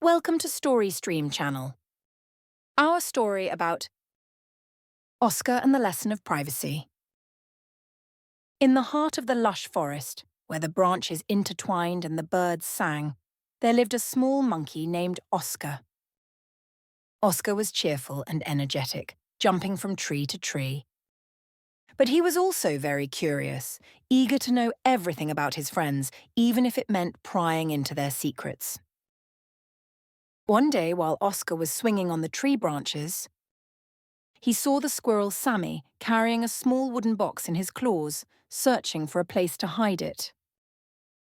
Welcome to Story Stream channel. Our story about Oscar and the Lesson of Privacy. In the heart of the lush forest, where the branches intertwined and the birds sang, there lived a small monkey named Oscar. Oscar was cheerful and energetic, jumping from tree to tree. But he was also very curious, eager to know everything about his friends, even if it meant prying into their secrets. One day, while Oscar was swinging on the tree branches, he saw the squirrel Sammy carrying a small wooden box in his claws, searching for a place to hide it.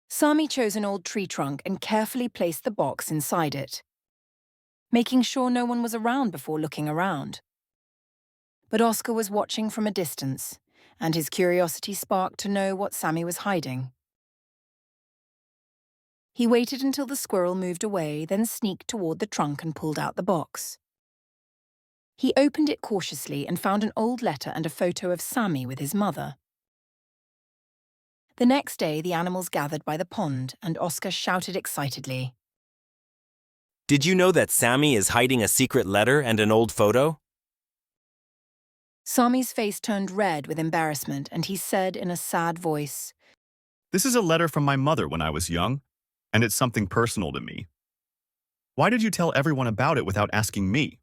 Sammy chose an old tree trunk and carefully placed the box inside it, making sure no one was around before looking around. But Oscar was watching from a distance, and his curiosity sparked to know what Sammy was hiding. He waited until the squirrel moved away, then sneaked toward the trunk and pulled out the box. He opened it cautiously and found an old letter and a photo of Sammy with his mother. The next day, the animals gathered by the pond, and Oscar shouted excitedly, "Did you know that Sammy is hiding a secret letter and an old photo?" Sammy's face turned red with embarrassment, and he said in a sad voice, "This is a letter from my mother when I was young, and it's something personal to me. Why did you tell everyone about it without asking me?"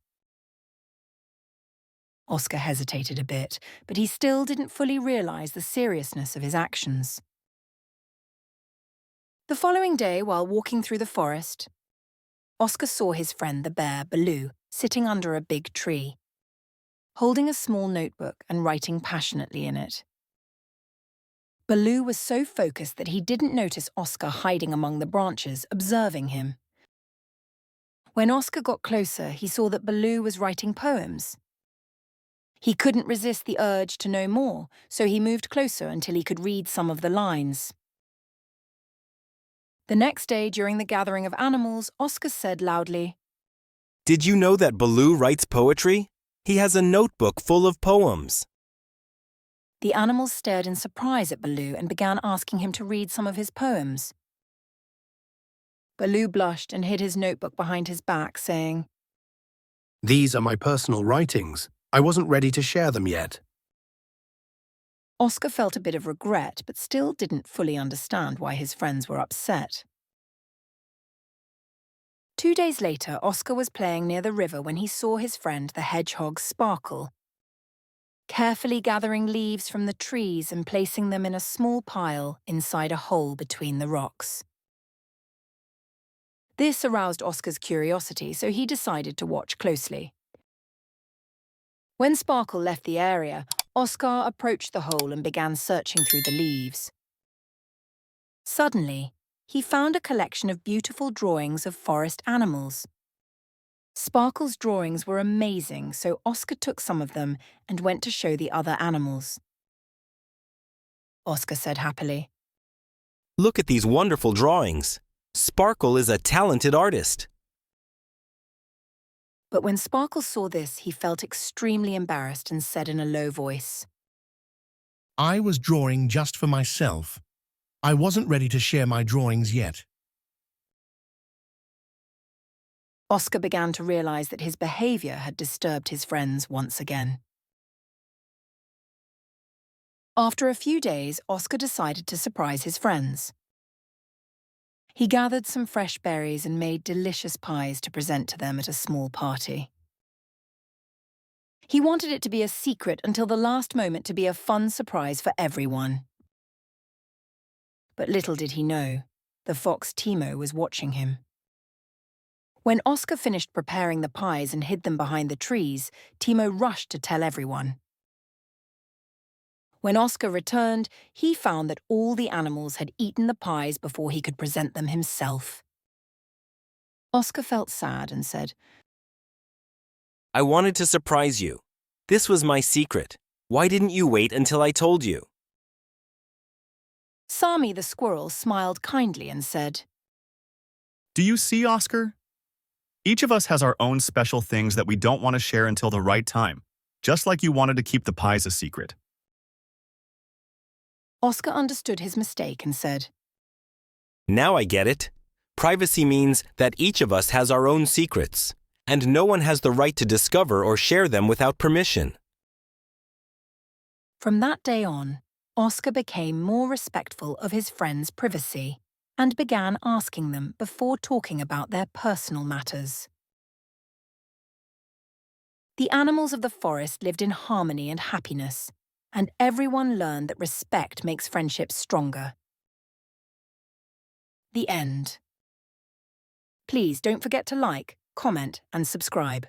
Oscar hesitated a bit, but he still didn't fully realize the seriousness of his actions. The following day, while walking through the forest, Oscar saw his friend the bear, Baloo, sitting under a big tree, holding a small notebook and writing passionately in it. Baloo was so focused that he didn't notice Oscar hiding among the branches, observing him. When Oscar got closer, he saw that Baloo was writing poems. He couldn't resist the urge to know more, so he moved closer until he could read some of the lines. The next day, during the gathering of animals, Oscar said loudly, "Did you know that Baloo writes poetry? He has a notebook full of poems." The animals stared in surprise at Baloo and began asking him to read some of his poems. Baloo blushed and hid his notebook behind his back, saying, "These are my personal writings. I wasn't ready to share them yet." Oscar felt a bit of regret, but still didn't fully understand why his friends were upset. 2 days later, Oscar was playing near the river when he saw his friend the hedgehog Sparkle, carefully gathering leaves from the trees and placing them in a small pile inside a hole between the rocks. This aroused Oscar's curiosity, so he decided to watch closely. When Sparkle left the area, Oscar approached the hole and began searching through the leaves. Suddenly, he found a collection of beautiful drawings of forest animals. Sparkle's drawings were amazing, so Oscar took some of them and went to show the other animals. Oscar said happily, "Look at these wonderful drawings. Sparkle is a talented artist." But when Sparkle saw this, he felt extremely embarrassed and said in a low voice, "I was drawing just for myself. I wasn't ready to share my drawings yet." Oscar began to realize that his behavior had disturbed his friends once again. After a few days, Oscar decided to surprise his friends. He gathered some fresh berries and made delicious pies to present to them at a small party. He wanted it to be a secret until the last moment to be a fun surprise for everyone. But little did he know, the fox Timo was watching him. When Oscar finished preparing the pies and hid them behind the trees, Timo rushed to tell everyone. When Oscar returned, he found that all the animals had eaten the pies before he could present them himself. Oscar felt sad and said, "I wanted to surprise you. This was my secret. Why didn't you wait until I told you?" Sammy the squirrel smiled kindly and said, "Do you see, Oscar? Each of us has our own special things that we don't want to share until the right time, just like you wanted to keep the pies a secret." Oscar understood his mistake and said, "Now I get it. Privacy means that each of us has our own secrets, and no one has the right to discover or share them without permission. From that day on, Oscar became more respectful of his friends' privacy and began asking them before talking about their personal matters. The animals of the forest lived in harmony and happiness, and everyone learned that respect makes friendships stronger. The end. Please don't forget to like, comment, and subscribe.